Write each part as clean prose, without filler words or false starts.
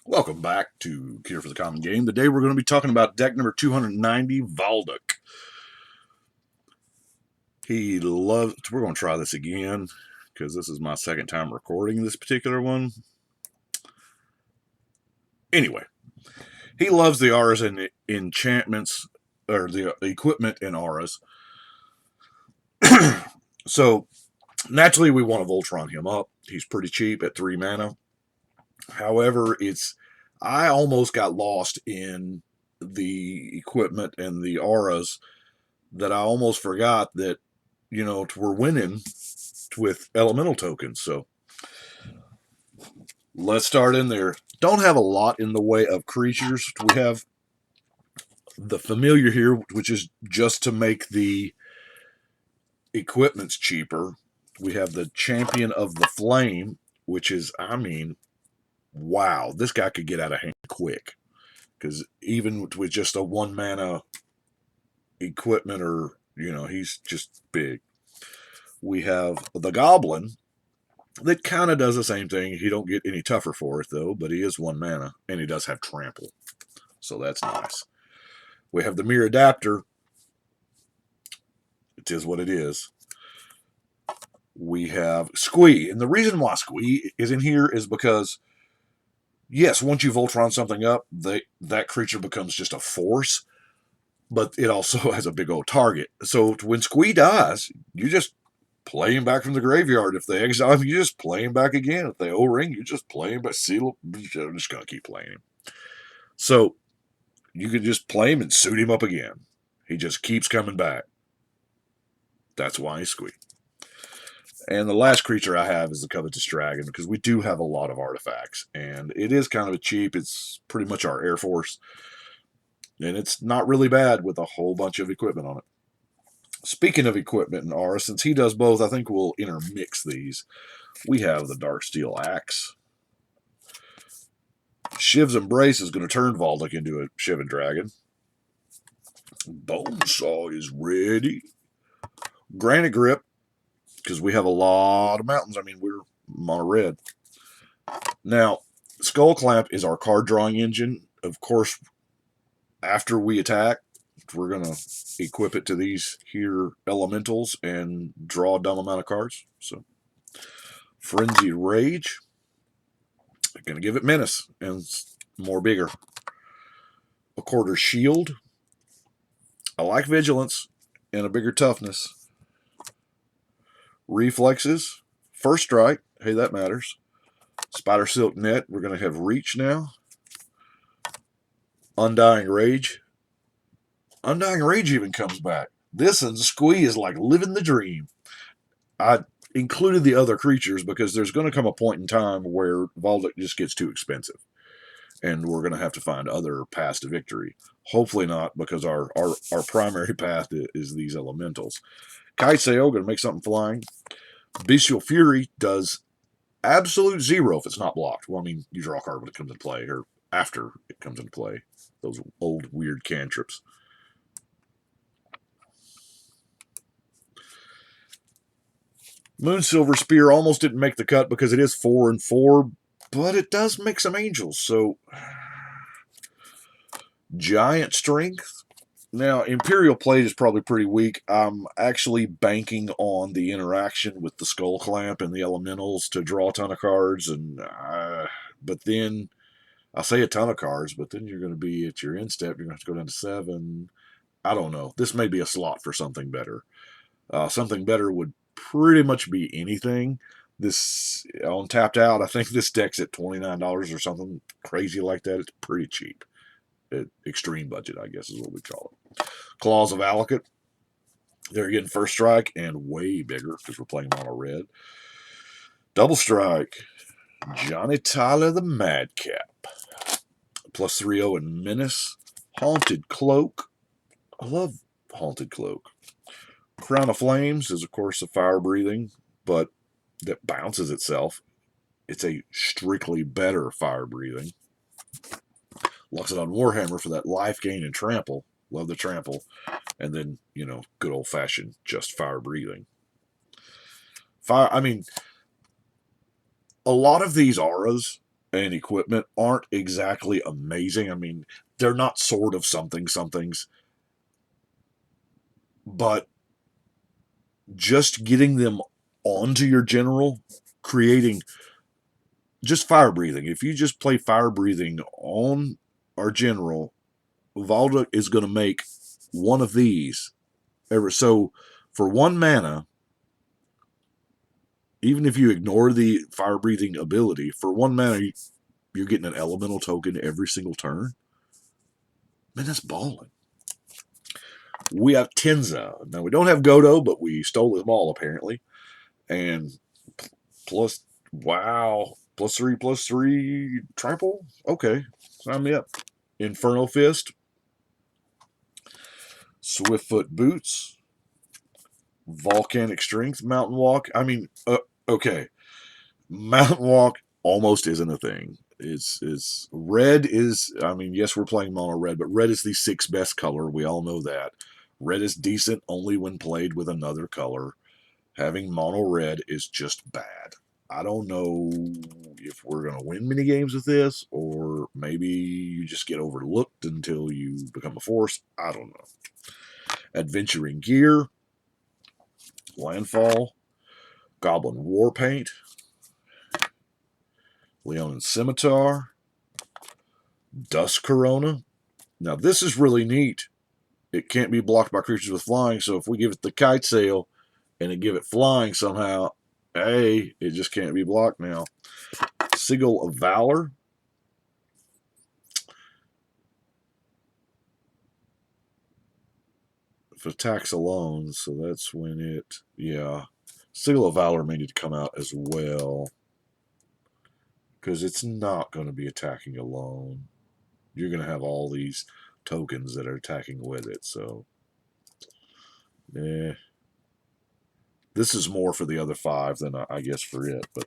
Welcome back to Cure for the Common Game. Today we're going to be talking about deck number 290, Valduk. We're going to try this again because this is my second time recording this particular one. Anyway, he loves the auras and enchantments, or the equipment in auras. So, naturally, we want to Voltron him up. He's pretty cheap at 3 mana. However, I almost got lost in the equipment and the auras that I almost forgot that, we're winning with elemental tokens. So let's start in there. Don't have a lot in the way of creatures. We have the familiar here, which is just to make the equipments cheaper. We have the Champion of the Flame, which is, wow, this guy could get out of hand quick. Because even with just a 1 mana equipment, or, he's just big. We have the Goblin that kind of does the same thing. He don't get any tougher for it, though, but he is 1 mana, and he does have Trample. So that's nice. We have the Mirror Adapter. It is what it is. We have Squee. And the reason why Squee is in here is because, yes, once you Voltron something up, that creature becomes just a force, but it also has a big old target. So when Squee dies, you just play him back from the graveyard. If they exile him, you just play him back again. If they O-ring, you just play him back. I'm just going to keep playing him. So you can just play him and suit him up again. He just keeps coming back. That's why he's Squee. And the last creature I have is the Covetous Dragon, because we do have a lot of artifacts. And it is kind of cheap. It's pretty much our Air Force. And it's not really bad with a whole bunch of equipment on it. Speaking of equipment and aura, since he does both, I think we'll intermix these. We have the Darksteel Axe. Shiv's Embrace is going to turn Valduk into a Shivan Dragon. Bonesaw is ready. Granite Grip, because we have a lot of mountains. We're mono red. Now, Skull Clamp is our card drawing engine. Of course, after we attack, we're going to equip it to these here elementals and draw a dumb amount of cards. So, Frenzied Rage. Going to give it Menace and more bigger. A quarter Shield. I like Vigilance and a bigger Toughness. Reflexes. First Strike. Hey, that matters. Spider Silk Net. We're going to have Reach now. Undying Rage. Undying Rage even comes back. This and Squee is like living the dream. I included the other creatures because there's going to come a point in time where Valduk just gets too expensive. And we're going to have to find other paths to victory. Hopefully not, because our primary path is these elementals. Kaiseo, going to make something flying. Bestial Fury does absolute zero if it's not blocked. Well, you draw a card when it comes into play, or after it comes into play. Those old weird cantrips. Moonsilver Spear almost didn't make the cut because it is 4 and 4, but it does make some angels. So, Giant Strength. Now, Imperial Plate is probably pretty weak. I'm actually banking on the interaction with the Skull Clamp and the Elementals to draw a ton of cards. But then, I say a ton of cards, but then you're going to be at your end step. You're going to have to go down to 7. I don't know. This may be a slot for something better. Something better would pretty much be anything. This on Tapped Out, I think this deck's at $29 or something crazy like that. It's pretty cheap. Extreme budget, I guess is what we call it. Claws of Alakut. They're getting First Strike and way bigger because we're playing mono red. Double Strike. Johnny Tyler the Madcap. Plus 3/0 and Menace. Haunted Cloak. I love Haunted Cloak. Crown of Flames is, of course, a fire breathing, but that bounces itself. It's a strictly better fire breathing. Loxodon Warhammer for that life gain and trample. Love the trample. And then, good old fashioned just fire breathing. A lot of these auras and equipment aren't exactly amazing. I mean, they're not sort of somethings, but just getting them onto your general, creating just fire breathing. If you just play fire breathing on our general, Valduk is going to make one of these. So for 1 mana, even if you ignore the fire breathing ability, for 1 mana, you're getting an elemental token every single turn. Man, that's balling. We have Tenza. Now, we don't have Godo, but we stole his ball, apparently. And plus, wow, +3/+3 trample? Okay, sign me up. Inferno Fist. Swiftfoot Boots. Volcanic Strength. Mountain Walk. I mean, okay. Mountain Walk almost isn't a thing. It's red is, I mean, yes, we're playing mono red, but red is the 6th best color. We all know that. Red is decent only when played with another color. Having mono red is just bad. I don't know if we're going to win many games with this, or maybe you just get overlooked until you become a force. I don't know. Adventuring Gear. Landfall. Goblin Warpaint. Leonin Scimitar. Dust Corona. Now, this is really neat. It can't be blocked by creatures with flying, so if we give it the Kite Sail and it give it flying somehow, hey, it just can't be blocked now. Sigil of Valor. If it attacks alone, so that's when it, yeah. Sigil of Valor may need to come out as well, because it's not going to be attacking alone. You're going to have all these tokens that are attacking with it, so this is more for the other 5 than I guess for it, but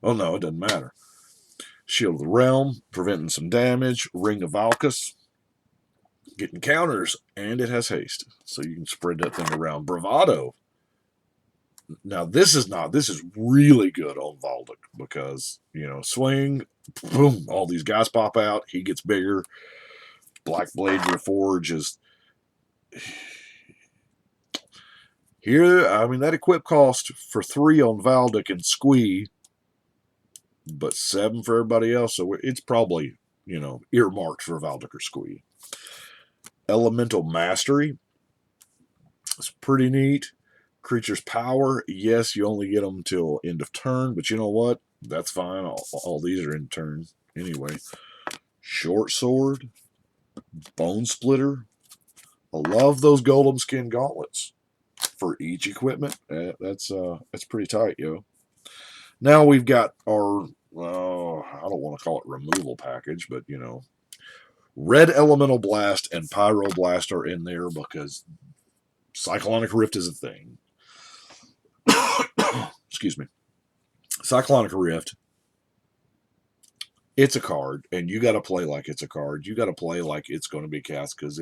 oh no, it doesn't matter. Shield of the Realm, preventing some damage. Ring of Valkus, getting counters, and it has haste, so you can spread that thing around. Bravado. Now this is really good on Valduk, because, you know, swing, boom, all these guys pop out, he gets bigger. Black Blade Reforge is here. I mean, that equip cost for 3 on Valduk and Squee, but 7 for everybody else, so it's probably, you know, earmarked for Valduk or Squee. Elemental Mastery. It's pretty neat. Creature's power, yes, you only get them till end of turn, but you know what? That's fine. All these are in turn anyway. Short Sword. Bone Splitter. I love those Golem Skin Gauntlets for each equipment. That's pretty tight, yo. Now we've got our, I don't want to call it removal package, but, you know, Red Elemental Blast and Pyroblast are in there because Cyclonic Rift is a thing. Excuse me. Cyclonic Rift, it's a card, and you got to play like it's a card. You got to play like it's going to be cast, because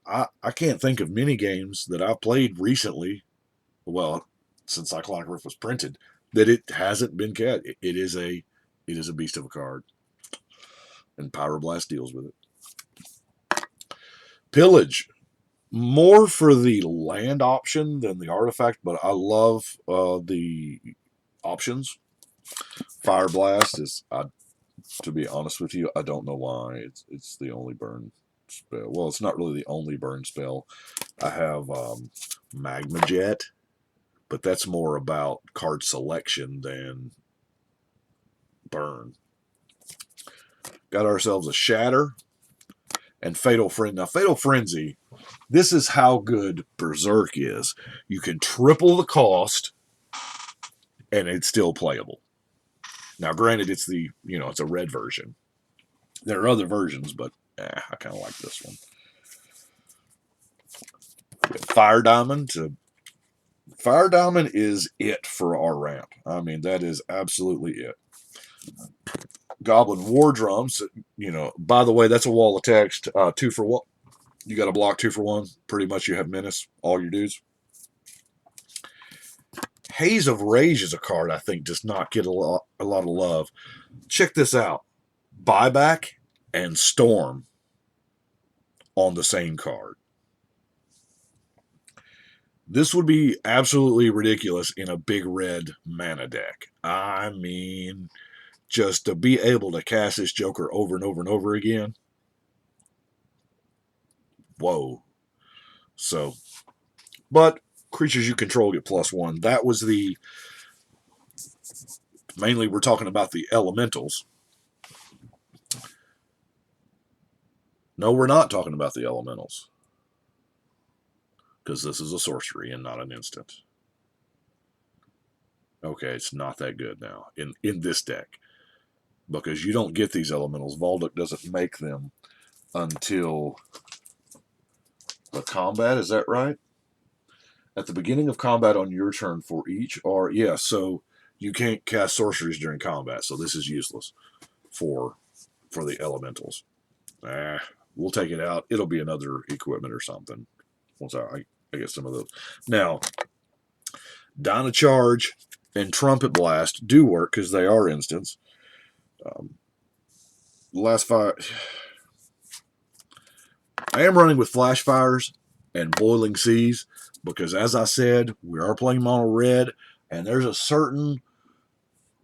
I can't think of many games that I've played recently, well, since Cyclonic Rift was printed, that it hasn't been cast. It is a beast of a card, and Pyroblast deals with it. Pillage. More for the land option than the artifact, but I love the options. Fire Blast is, to be honest with you, I don't know why. It's the only burn spell. Well, it's not really the only burn spell. I have Magma Jet, but that's more about card selection than burn. Got ourselves a Shatter and Fatal Frenzy. Now, Fatal Frenzy, this is how good Berserk is. You can triple the cost, and it's still playable. Now, granted, it's the, you know, it's a red version. There are other versions, but I kind of like this one. Fire Diamond. Fire Diamond is it for our ramp. I mean, that is absolutely it. Goblin War Drums. You know, by the way, that's a wall of text. 2 for 1. You got to block 2 for 1. Pretty much you have menace, all your dudes. Haze of Rage is a card I think does not get a lot of love. Check this out. Buyback and Storm on the same card. This would be absolutely ridiculous in a big red mana deck. I mean, just to be able to cast this Joker over and over and over again. Whoa. So, but creatures you control get +1. That was the, mainly we're talking about the elementals. No, we're not talking about the elementals, because this is a sorcery and not an instant. Okay, it's not that good now in this deck, because you don't get these elementals. Valduk doesn't make them until the combat. Is that right? At the beginning of combat on your turn for each, or yeah, so you can't cast sorceries during combat, so this is useless for the elementals. We'll take it out. It'll be another equipment or something once I get some of those. Now, Dynacharge and Trumpet Blast do work because they are instants. Last fire, I am running with Flash Fires and Boiling Seas because, as I said, we are playing mono red, and there's a certain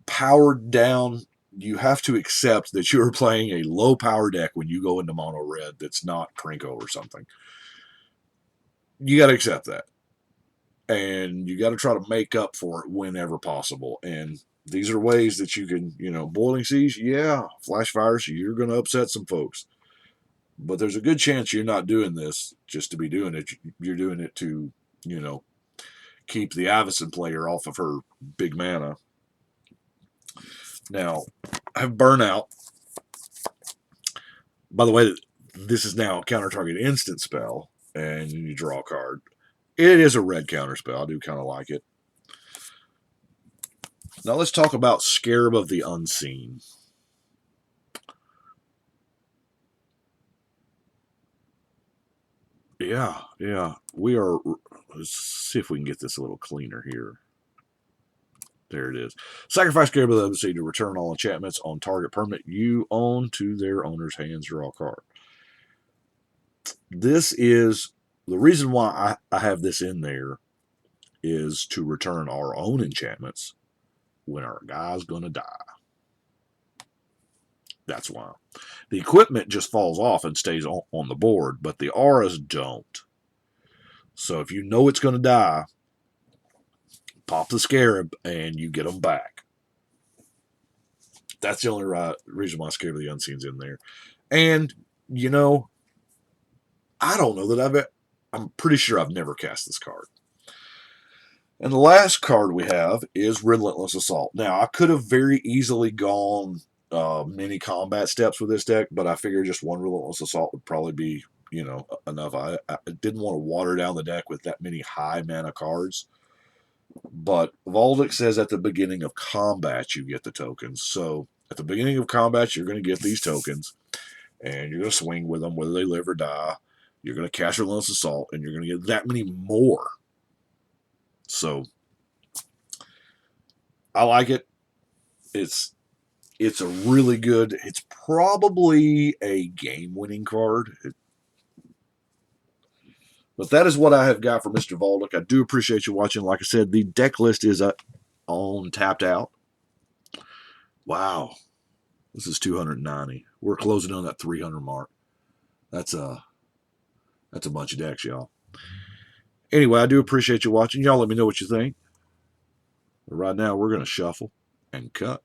powered down. You have to accept that you are playing a low power deck when you go into mono red that's not Krenko or something. You got to accept that. And you got to try to make up for it whenever possible. And these are ways that you can, Boiling Seas, yeah, Flash Fires, you're going to upset some folks. But there's a good chance you're not doing this just to be doing it. You're doing it to, keep the Avacyn player off of her big mana. Now, I have Burnout. By the way, this is now a counter target instant spell, and you draw a card. It is a red counter spell. I do kind of like it. Now let's talk about Scarab of the Unseen. Yeah. We are. Let's see if we can get this a little cleaner here. There it is. Sacrifice Scarab of the Unseen to return all enchantments on target permanent you own to their owner's hands. Draw a card. This is the reason why I have this in there is to return our own enchantments when our guy's going to die. That's why. The equipment just falls off and stays on the board, but the auras don't. So if you know it's going to die, pop the Scarab and you get them back. That's the only reason why Scarab of the Unseen's in there. And, I don't know that I'm pretty sure I've never cast this card. And the last card we have is Relentless Assault. Now, I could have very easily gone many combat steps with this deck, but I figured just one Relentless Assault would probably be, enough. I didn't want to water down the deck with that many high mana cards. But Valduk says at the beginning of combat you get the tokens. So at the beginning of combat you're going to get these tokens, and you're going to swing with them whether they live or die. You're going to cast Relentless Assault, and you're going to get that many more. So I like it. It's a really good. It's probably a game-winning card. But that is what I have got for Mr. Valduk. I do appreciate you watching. Like I said, the deck list is on Tapped Out. Wow. This is 290. We're closing on that 300 mark. That's a bunch of decks, y'all. Anyway, I do appreciate you watching. Y'all let me know what you think. But right now, we're going to shuffle and cut.